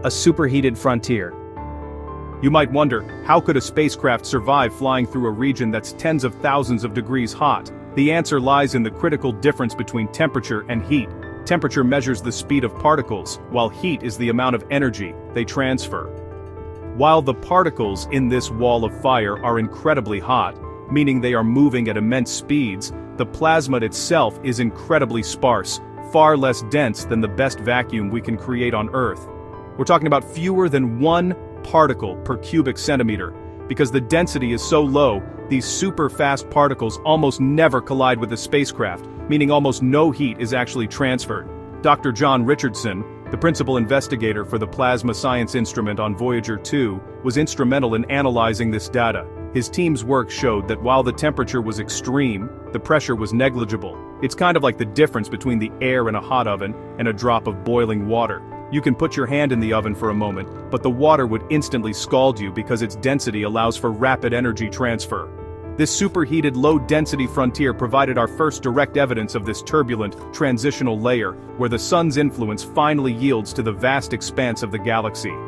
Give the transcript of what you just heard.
A superheated frontier. You might wonder, how could a spacecraft survive flying through a region that's tens of thousands of degrees hot? The answer lies in the critical difference between temperature and heat. Temperature measures the speed of particles, while heat is the amount of energy they transfer. While the particles in this wall of fire are incredibly hot, meaning they are moving at immense speeds, the plasma itself is incredibly sparse, far less dense than the best vacuum we can create on Earth. We're talking about fewer than 1 particle per cubic centimeter. Because the density is so low, these super-fast particles almost never collide with the spacecraft, meaning almost no heat is actually transferred. Dr. John Richardson, the principal investigator for the Plasma Science Instrument on Voyager 2, was instrumental in analyzing this data. His team's work showed that while the temperature was extreme, the pressure was negligible. It's kind of like the difference between the air in a hot oven and a drop of boiling water. You can put your hand in the oven for a moment, but the water would instantly scald you because its density allows for rapid energy transfer. This superheated low-density frontier provided our first direct evidence of this turbulent, transitional layer, where the sun's influence finally yields to the vast expanse of the galaxy.